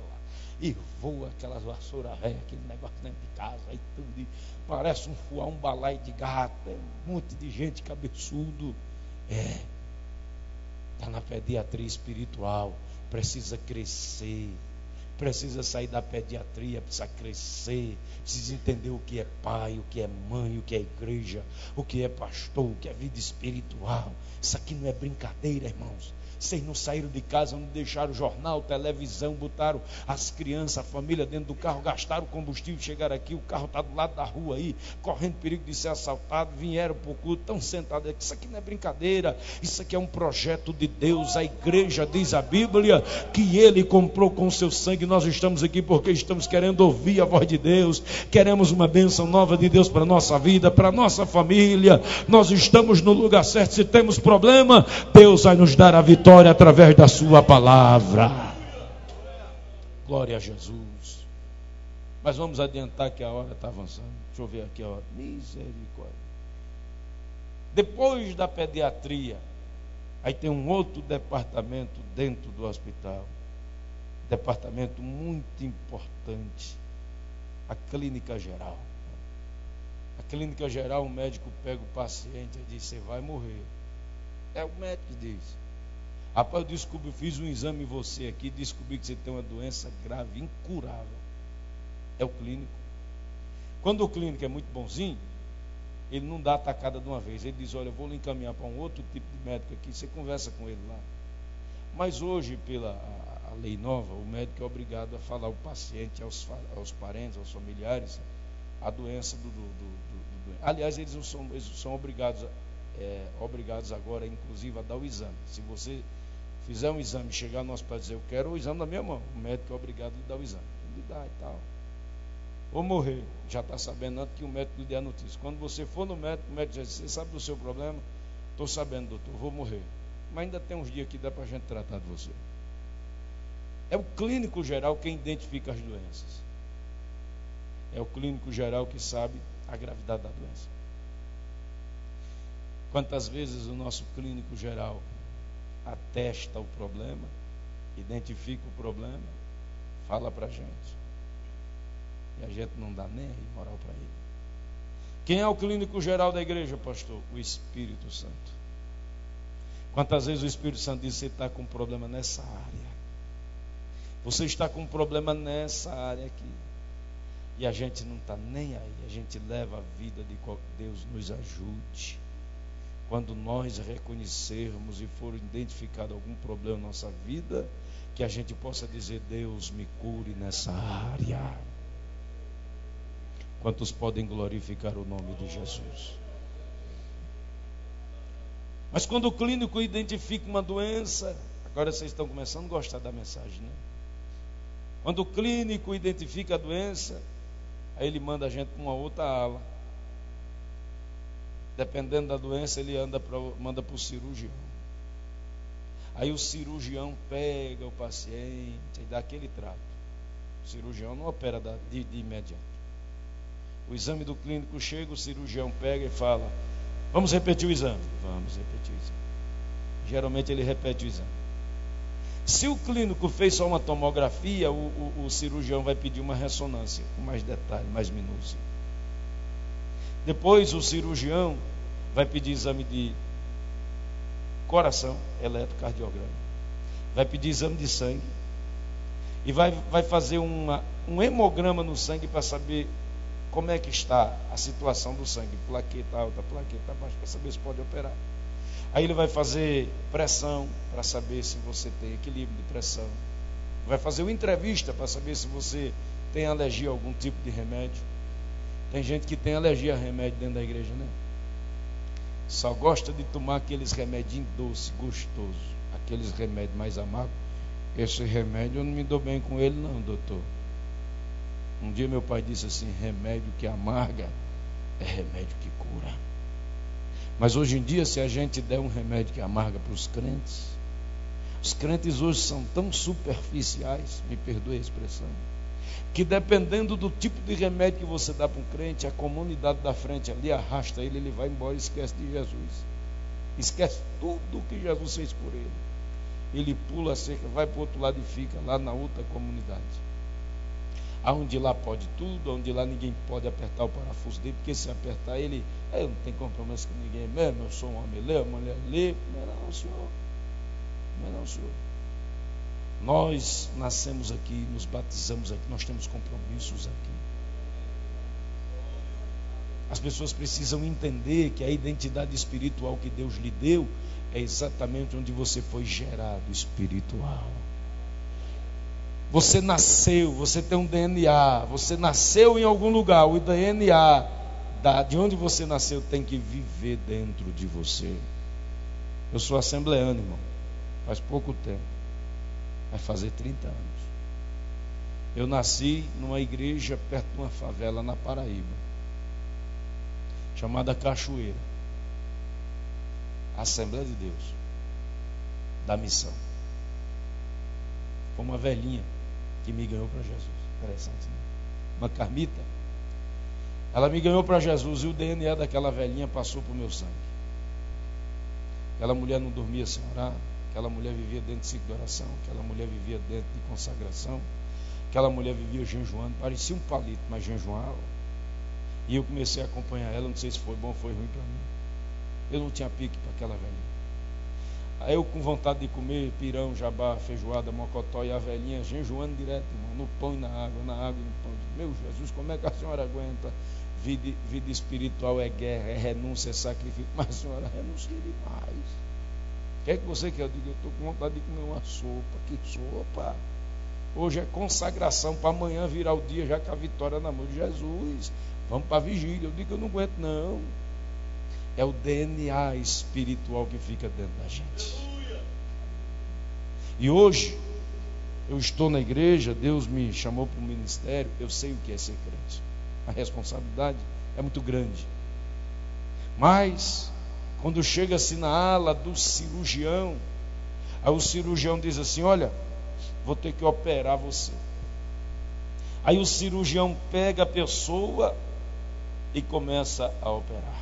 A: e voa aquelas vassouras velhas, aquele negócio dentro de casa, aí tudo, e parece um balaio de gato, um monte de gente cabeçudo. Está na pediatria espiritual, precisa crescer, precisa sair da pediatria, precisa crescer, precisa entender o que é pai, o que é mãe, o que é igreja, o que é pastor, o que é vida espiritual. Isso aqui não é brincadeira, irmãos. Vocês não saíram de casa, não deixaram jornal, televisão, botaram as crianças, a família dentro do carro, gastaram combustível, chegaram aqui, o carro está do lado da rua aí, correndo perigo de ser assaltado, vieram para o culto, estão sentados aqui. Isso aqui não é brincadeira, isso aqui é um projeto de Deus. A igreja, diz a Bíblia, que Ele comprou com o seu sangue. Nós estamos aqui porque estamos querendo ouvir a voz de Deus, queremos uma bênção nova de Deus para a nossa vida, para a nossa família. Nós estamos no lugar certo. Se temos problema, Deus vai nos dar a vitória através da sua palavra. Glória a Jesus. Mas vamos adiantar que a hora está avançando. Deixa eu ver aqui a hora. Misericórdia. Depois da pediatria, aí tem um outro departamento dentro do hospital. Departamento muito importante. A clínica geral. A clínica geral, o médico pega o paciente e diz: você vai morrer. É o médico que diz. Rapaz, eu fiz um exame em você aqui, descobri que você tem uma doença grave, incurável. É o clínico. Quando o clínico é muito bonzinho, ele não dá a tacada de uma vez. Ele diz: olha, eu vou lhe encaminhar para um outro tipo de médico aqui, você conversa com ele lá. Mas hoje, pela a lei nova, o médico é obrigado a falar ao paciente, aos parentes, aos familiares, a doença do doente. Aliás, eles são obrigados agora, inclusive, a dar o exame. Se você fizer um exame e chegar no hospital e dizer: eu quero o exame na minha mão, o médico é obrigado a lhe dar o exame. Ele dá e tal. Ou morrer, já está sabendo antes que o médico lhe dê a notícia. Quando você for no médico, o médico diz: você sabe do seu problema? Estou sabendo, doutor, vou morrer. Mas ainda tem uns dias que dá para a gente tratar de você. É o clínico geral quem identifica as doenças. É o clínico geral que sabe a gravidade da doença. Quantas vezes o nosso clínico geral atesta o problema identifica o problema, fala para a gente. E a gente não dá nem moral para ele. Quem é o clínico geral da igreja, pastor? O Espírito Santo. Quantas vezes o Espírito Santo diz: você está com um problema nessa área, você está com um problema nessa área aqui, e a gente não está nem aí, a gente leva a vida de qual Deus nos ajude. Quando nós reconhecermos e for identificado algum problema na nossa vida, que a gente possa dizer: Deus, me cure nessa área. Quantos podem glorificar o nome de Jesus? Mas quando o clínico identifica uma doença, agora vocês estão começando a gostar da mensagem, né? Quando o clínico identifica a doença, aí ele manda a gente para uma outra ala. Dependendo da doença, ele manda para o cirurgião. Aí o cirurgião pega o paciente e dá aquele trato. O cirurgião não opera de imediato. O exame do clínico chega, o cirurgião pega e fala: vamos repetir o exame. Vamos repetir o exame. Geralmente ele repete o exame. Se o clínico fez só uma tomografia, o cirurgião vai pedir uma ressonância, com mais detalhe, mais minúcia. Depois o cirurgião vai pedir exame de coração, eletrocardiograma. Vai pedir exame de sangue. E vai fazer um hemograma no sangue para saber como é que está a situação do sangue. Plaqueta alta, plaqueta baixa, para saber se pode operar. Aí ele vai fazer pressão para saber se você tem equilíbrio de pressão. Vai fazer uma entrevista para saber se você tem alergia a algum tipo de remédio. Tem gente que tem alergia a remédio dentro da igreja, né? Só gosta de tomar aqueles remedinhos doces, gostosos. Aqueles remédios mais amargos. Esse remédio eu não me dou bem com ele não, doutor. Um dia meu pai disse assim: remédio que amarga é remédio que cura. Mas hoje em dia, se a gente der um remédio que amarga para os crentes hoje são tão superficiais, me perdoe a expressão, que dependendo do tipo de remédio que você dá para um crente, a comunidade da frente ali arrasta ele, ele vai embora e esquece de Jesus. Esquece tudo o que Jesus fez por ele. Ele pula a cerca, vai para o outro lado e fica lá na outra comunidade. Aonde lá pode tudo, onde lá ninguém pode apertar o parafuso dele, porque se apertar ele, eu não tenho compromisso com ninguém mesmo, eu sou um homem lê, uma mulher lê. Não é não, senhor. Não é não, senhor. Nós nascemos aqui, nos batizamos aqui, nós temos compromissos aqui. As pessoas precisam entender que a identidade espiritual que Deus lhe deu é exatamente onde você foi gerado espiritual. Você nasceu, você tem um DNA, você nasceu em algum lugar, o DNA de onde você nasceu tem que viver dentro de você. Eu sou assembleano, irmão, faz pouco tempo, vai fazer 30 anos. Eu nasci numa igreja perto de uma favela na Paraíba, chamada Cachoeira, Assembleia de Deus, da Missão. Foi uma velhinha que me ganhou para Jesus. Interessante, né? Uma carmita. Ela me ganhou para Jesus e o DNA daquela velhinha passou para o meu sangue. Aquela mulher não dormia sem orar. Aquela mulher vivia dentro de ciclo de oração. Aquela mulher vivia dentro de consagração. Aquela mulher vivia jejuando. Parecia um palito, mas jejuava. E eu comecei a acompanhar ela. Não sei se foi bom ou foi ruim para mim. Eu não tinha pique para aquela velhinha. Aí eu com vontade de comer pirão, jabá, feijoada, mocotó, e a velhinha jejuando direto, irmão, no pão e na água e no pão. Meu Jesus, como é que a senhora aguenta? Vida espiritual é guerra, é renúncia, é sacrifício. Mas a senhora renuncia demais. O que é que você quer? Eu digo: eu estou com vontade de comer uma sopa. Que sopa? Hoje é consagração para amanhã virar o dia já com a vitória na mão de Jesus. Vamos para a vigília. Eu digo: eu não aguento não. É o DNA espiritual que fica dentro da gente. E hoje eu estou na igreja, Deus me chamou para o ministério, eu sei o que é ser crente. A responsabilidade é muito grande. Mas quando chega-se na ala do cirurgião, aí o cirurgião diz assim: olha, vou ter que operar você. Aí o cirurgião pega a pessoa e começa a operar.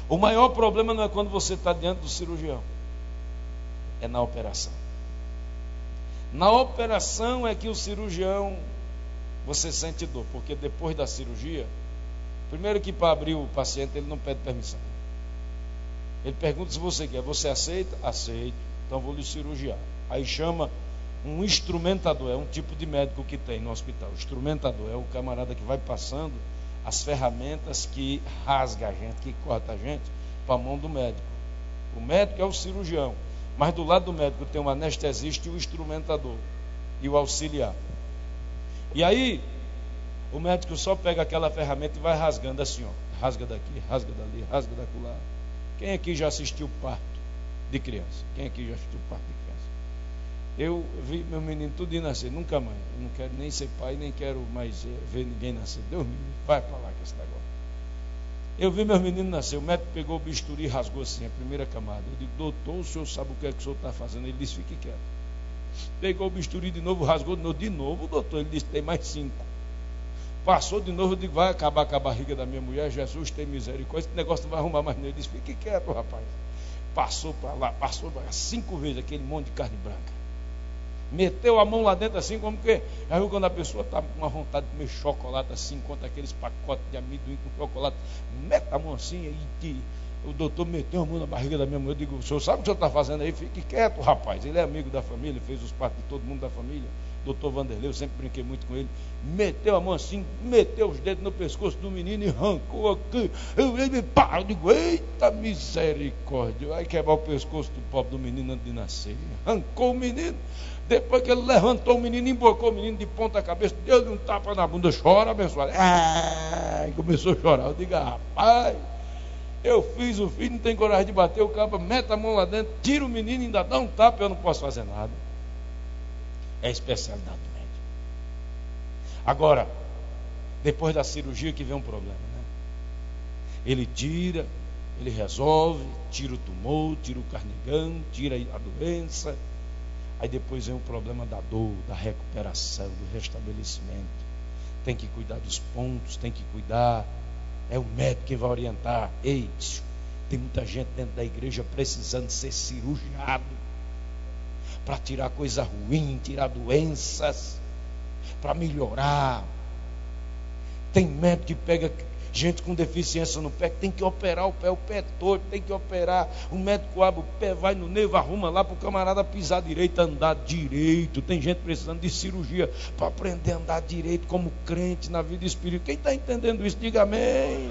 A: O maior problema não é quando você está diante do cirurgião, é na operação. Na operação é que o cirurgião, você sente dor, porque depois da cirurgia, primeiro que para abrir o paciente ele não pede permissão. Ele pergunta se você quer. Você aceita? Aceito. Então vou lhe cirurgiar. Aí chama um instrumentador, é um tipo de médico que tem no hospital. Instrumentador é o camarada que vai passando as ferramentas que rasga a gente, que corta a gente, para a mão do médico. O médico é o cirurgião, mas do lado do médico tem o anestesista e o instrumentador e o auxiliar. E aí o médico só pega aquela ferramenta e vai rasgando assim, ó, rasga daqui, rasga dali, rasga daquela. Quem aqui já assistiu parto de criança? Quem aqui já assistiu parto de criança? Eu vi meu menino tudo nascer, nunca mais. Eu não quero nem ser pai, nem quero mais ver ninguém nascer. Deus me livre, vai para lá com esse negócio. Eu vi meu menino nascer, o médico pegou o bisturi e rasgou assim a primeira camada. Eu digo, doutor, o senhor sabe o que é que o senhor está fazendo? Ele disse, fique quieto. Pegou o bisturi de novo, rasgou de novo, doutor. Ele disse, tem mais 5. Passou de novo, eu digo, vai acabar com a barriga da minha mulher, Jesus tem misericórdia, esse negócio não vai arrumar mais nele. Ele disse, fique quieto, rapaz. Passou para lá, passou para lá, 5 vezes aquele monte de carne branca. Meteu a mão lá dentro assim, como que. Aí quando a pessoa está com uma vontade de comer chocolate assim, encontra aqueles pacotes de amendoim com chocolate, mete a mão assim, e o doutor meteu a mão na barriga da minha mulher. Eu digo, o senhor sabe o que o senhor está fazendo aí? Fique quieto, rapaz. Ele é amigo da família, fez os partos de todo mundo da família. Doutor Vanderlei, eu sempre brinquei muito com ele. Meteu a mão assim, meteu os dedos no pescoço do menino e arrancou aqui. Eu digo, eita misericórdia. Vai quebrar o pescoço do pobre do menino antes de nascer. Arrancou o menino. Depois que ele levantou o menino, embocou o menino de ponta cabeça, deu-lhe um tapa na bunda, chora, abençoado. Começou a chorar. Eu digo, rapaz, eu fiz o filho, não tem coragem de bater o cabo, mete a mão lá dentro, tira o menino e ainda dá um tapa, eu não posso fazer nada. É a especialidade do médico. Agora, depois da cirurgia que vem um problema, né? Ele tira, ele resolve, tira o tumor, tira o carnegão, tira a doença. Aí depois vem o problema da dor, da recuperação, do restabelecimento. Tem que cuidar dos pontos, tem que cuidar. É o médico que vai orientar. Ei, tem muita gente dentro da igreja precisando ser cirurgiado para tirar coisa ruim, tirar doenças, para melhorar. Tem médico que pega gente com deficiência no pé, que tem que operar o pé todo, tem que operar. O médico abre o pé, vai no nervo, arruma lá para o camarada pisar direito, andar direito. Tem gente precisando de cirurgia para aprender a andar direito como crente na vida espiritual. Quem está entendendo isso, diga amém.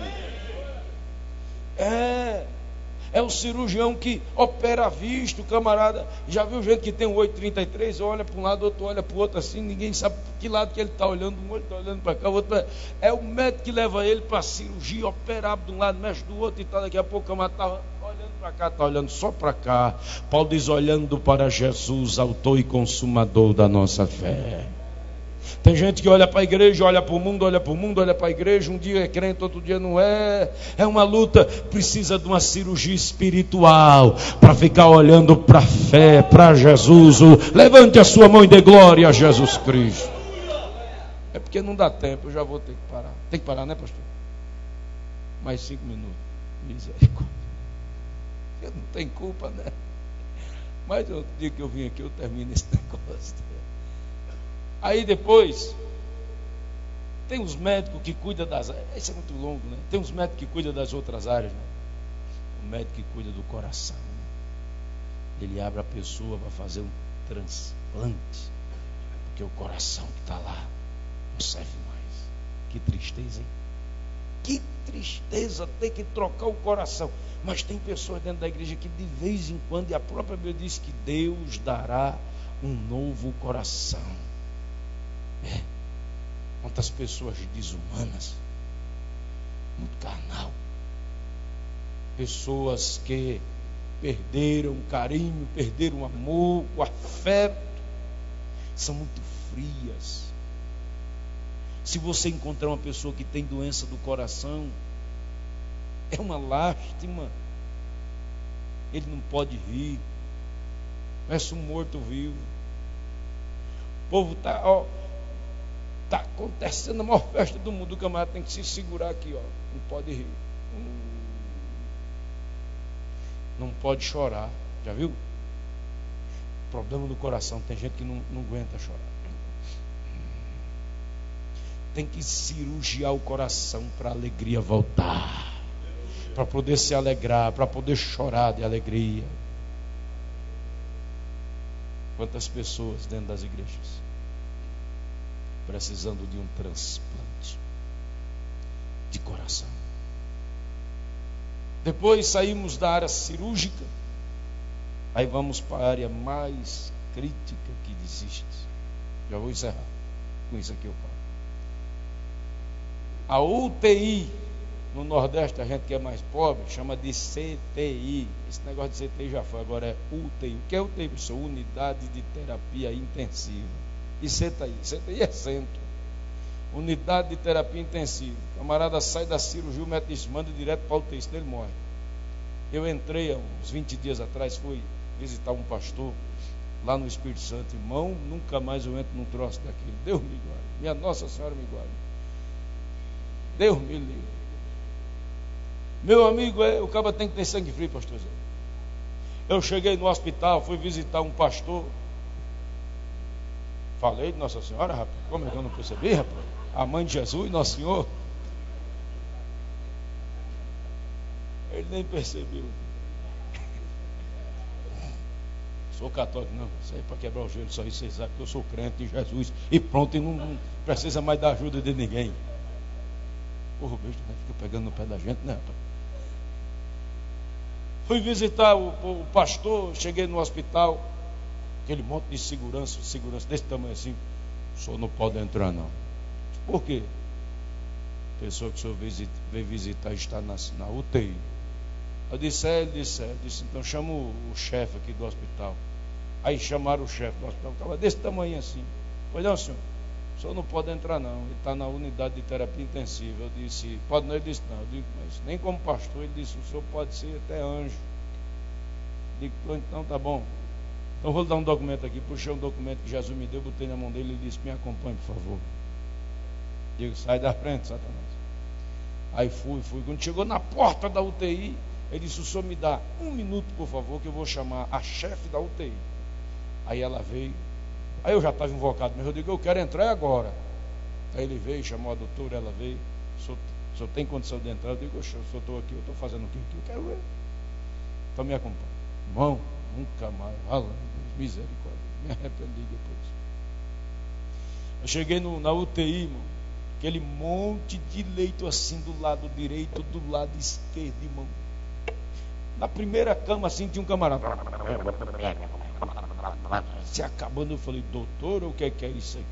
A: É o cirurgião que opera à vista, o camarada. Já viu gente que tem um 833, olha para um lado, outro olha para o outro assim, ninguém sabe que lado que ele está olhando, um olho está olhando para cá, o outro para... É o médico que leva ele para a cirurgia, operar de um lado, mexe do outro e tal. Daqui a pouco o camarada está olhando para cá, está olhando só para cá. Paulo diz, olhando para Jesus, autor e consumador da nossa fé. Tem gente que olha para a igreja, olha para o mundo, olha para o mundo, olha para a igreja, um dia é crente, outro dia não é. É uma luta, precisa de uma cirurgia espiritual para ficar olhando para a fé, para Jesus. Levante a sua mão e dê glória a Jesus Cristo. É porque não dá tempo, eu já vou ter que parar. Tem que parar, né, pastor? Mais 5 minutos. Misericórdia. Eu não tenho culpa, né? Mas o dia que eu vim aqui, eu termino esse negócio. Aí depois, tem os médicos que cuidam das áreas. Isso é muito longo, né? Tem os médicos que cuidam das outras áreas, né? O médico que cuida do coração. Ele abre a pessoa para fazer um transplante. Porque o coração que está lá não serve mais. Que tristeza, hein? Que tristeza ter que trocar o coração. Mas tem pessoas dentro da igreja que de vez em quando, e a própria Bíblia diz que Deus dará um novo coração. Quantas pessoas desumanas, muito carnal, pessoas que perderam o carinho, perderam o amor, o afeto, são muito frias. Se você encontrar uma pessoa que tem doença do coração, é uma lástima. Ele não pode rir, parece um morto-vivo. O povo está acontecendo a maior festa do mundo. O camarada tem que se segurar aqui, ó. Não pode rir, não pode chorar. Já viu? Problema do coração. Tem gente que não aguenta chorar. Tem que cirurgiar o coração para a alegria voltar, para poder se alegrar, para poder chorar de alegria. Quantas pessoas dentro das igrejas precisando de um transplante de coração. Depois saímos da área cirúrgica, aí vamos para a área mais crítica que existe. Já vou encerrar com isso aqui eu falo. A UTI no Nordeste, a gente que é mais pobre chama de CTI. Esse negócio de CTI já foi, agora é UTI. O que é UTI, pessoal? Unidade de Terapia Intensiva. E CTI? CTI é centro. Unidade de Terapia Intensiva. O camarada sai da cirurgia, o médico diz, manda direto para a UTI, senão ele morre. Eu entrei há uns 20 dias atrás, fui visitar um pastor lá no Espírito Santo. Irmão, nunca mais eu entro num troço daquele. Deus me guarde. Minha Nossa Senhora me guarde. Deus me livre. Meu amigo, o cara tem que ter sangue frio, pastor Zé. Eu cheguei no hospital, fui visitar um pastor. Falei de Nossa Senhora, rapaz. Como é que eu não percebi, rapaz? A mãe de Jesus, Nosso Senhor. Ele nem percebeu. Sou católico, não. Isso aí para quebrar o joelho, só isso vocês sabem que eu sou crente em Jesus. E pronto, e não precisa mais da ajuda de ninguém. O bicho fica pegando no pé da gente, né, rapaz? Fui visitar o pastor, cheguei no hospital, aquele monte de segurança desse tamanho assim. O senhor não pode entrar, não. Por quê? A pessoa que o senhor veio visitar está na UTI. Eu disse, ele disse, então chama o chefe aqui do hospital. Aí chamaram o chefe do hospital, estava desse tamanho assim. Pois não, senhor, o senhor não pode entrar não, ele está na unidade de terapia intensiva. Eu disse, pode não? Ele disse, não. Eu digo, mas nem como pastor. Ele disse, o senhor pode ser até anjo. Eu digo, então tá bom. Então vou lhe dar um documento aqui. Puxei um documento que Jesus me deu, botei na mão dele e disse, me acompanhe, por favor. Digo, sai da frente, Satanás. Aí fui. Quando chegou na porta da UTI, ele disse, o senhor me dá 1 minuto, por favor, que eu vou chamar a chefe da UTI. Aí ela veio. Aí eu já estava invocado, mas eu digo, eu quero entrar agora. Aí ele veio, chamou a doutora, ela veio. O senhor tem condição de entrar? Eu digo, se eu estou aqui, eu estou fazendo o que aqui? Eu quero ver. Então me acompanha. Irmão, nunca mais. Misericórdia. Me arrependi depois. Eu cheguei na UTI, irmão. Aquele monte de leito assim, do lado direito, do lado esquerdo, irmão. Na primeira cama assim, tinha um camarada. Se acabando, eu falei, doutora, o que é isso aqui?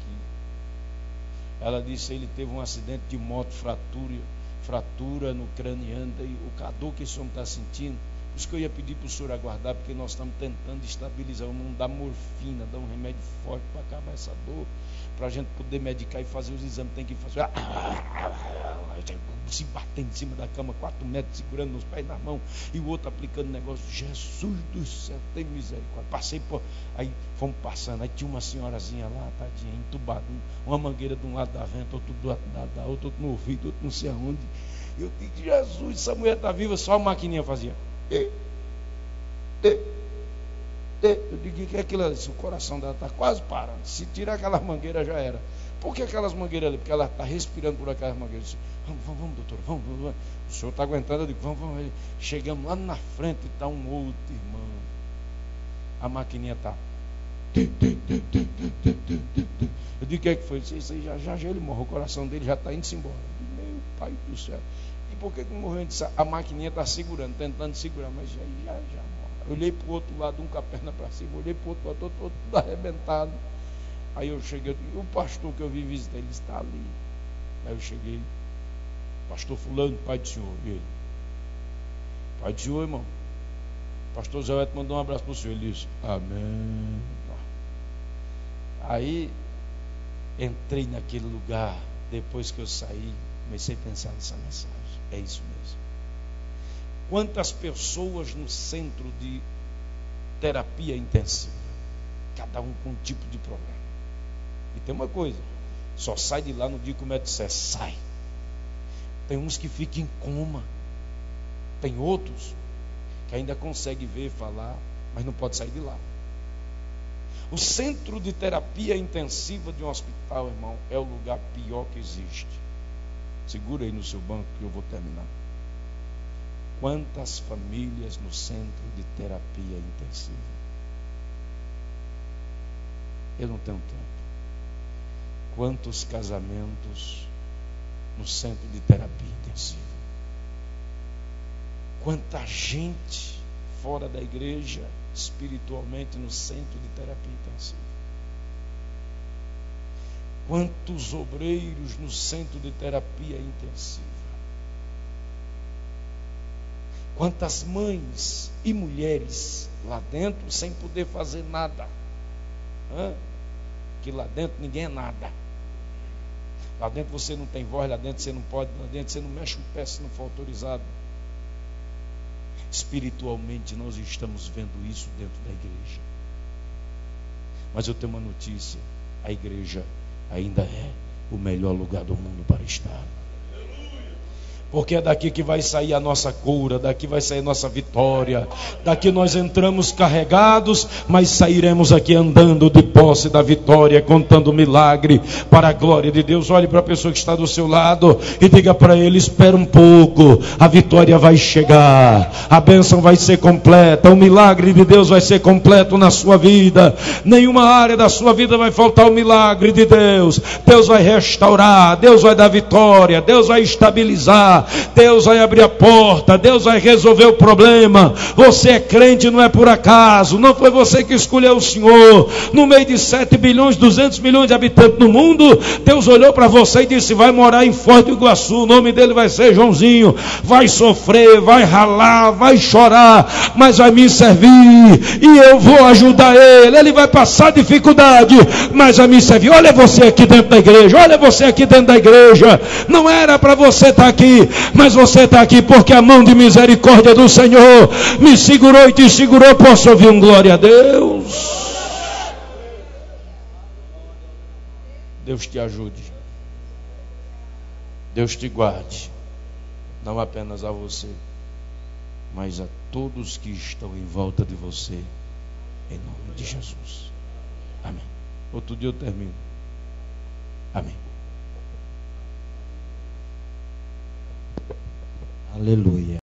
A: Ela disse, ele teve um acidente de moto, fratura no craniano, e a dor que esse homem está sentindo. Por isso que eu ia pedir para o senhor aguardar, porque nós estamos tentando estabilizar, vamos dar morfina, dar um remédio forte para acabar essa dor, para a gente poder medicar e fazer os exames. Tem que fazer se batendo em cima da cama, 4 metros, segurando nos pés na mão, e o outro aplicando negócio. Jesus do céu, tem misericórdia. Passei por aí, fomos passando, aí tinha uma senhorazinha lá, tadinha, entubada, uma mangueira de um lado da venta, outro do lado da outra, outro no ouvido, outro não sei aonde. Eu digo, Jesus, essa mulher está viva, só a maquininha fazia. Eu digo, que é aquilo ali? O coração dela está quase parando. Se tirar aquela mangueira, já era. Por que aquelas mangueiras ali? Porque ela está respirando por aquelas mangueiras. Disse, vamos, doutor, vamos. O senhor está aguentando? Eu digo, vamos. Chegamos lá na frente e está um outro irmão. A maquininha está. Eu digo, o que é que foi? Isso aí já ele morre, o coração dele já está indo-se embora. Eu digo, meu pai do céu. E por que morreu? A maquininha está segurando, tentando segurar, mas já morre. Eu olhei para o outro lado, um com a perna para cima, olhei para o outro lado, todo arrebentado. Aí eu cheguei, o pastor que eu vim visitar, ele está ali. Aí eu cheguei, pastor fulano, pai do senhor, e ele, pai do senhor, irmão, pastor Zé Weto mandou um abraço para o senhor, ele disse, amém. Aí entrei naquele lugar, depois que eu saí, comecei a pensar nessa mensagem, é isso mesmo. Quantas pessoas no centro de terapia intensiva, cada um com um tipo de problema. E tem uma coisa, só sai de lá no dia que o médico disser, sai. Tem uns que ficam em coma, tem outros que ainda conseguem ver, falar, mas não pode sair de lá. O centro de terapia intensiva de um hospital, irmão, é o lugar pior que existe. Segura aí no seu banco que eu vou terminar. Quantas famílias no centro de terapia intensiva? Eu não tenho tempo. Quantos casamentos no centro de terapia intensiva? Quanta gente fora da igreja, espiritualmente, no centro de terapia intensiva? Quantos obreiros no centro de terapia intensiva? Quantas mães e mulheres lá dentro sem poder fazer nada? Que lá dentro ninguém é nada. Lá dentro você não tem voz, lá dentro você não pode, lá dentro você não mexe um pé se não for autorizado. Espiritualmente nós estamos vendo isso dentro da igreja. Mas eu tenho uma notícia: a igreja ainda é o melhor lugar do mundo para estar. Porque é daqui que vai sair a nossa cura, daqui vai sair a nossa vitória. Daqui nós entramos carregados, mas sairemos aqui andando de posse da vitória, contando o milagre para a glória de Deus. Olhe para a pessoa que está do seu lado e diga para ele: espera um pouco, a vitória vai chegar, a bênção vai ser completa, o milagre de Deus vai ser completo na sua vida. Nenhuma área da sua vida vai faltar o milagre de Deus. Deus vai restaurar, Deus vai dar vitória, Deus vai estabilizar, Deus vai abrir a porta, Deus vai resolver o problema. Você é crente, não é por acaso, não foi você que escolheu o Senhor. No meio de 7 bilhões, 200 milhões de habitantes no mundo, Deus olhou para você e disse: vai morar em Foz do Iguaçu, o nome dele vai ser Joãozinho. Vai sofrer, vai ralar, vai chorar, mas vai me servir e eu vou ajudar ele. Ele vai passar dificuldade, mas vai me servir. Olha você aqui dentro da igreja, olha você aqui dentro da igreja. Não era para você estar aqui, mas você está aqui porque a mão de misericórdia do Senhor me segurou e te segurou. Posso ouvir um glória a Deus? Deus te ajude, Deus te guarde, não apenas a você, mas a todos que estão em volta de você, em nome de Jesus. Amém. Outro dia eu termino. Amém.
B: Aleluia.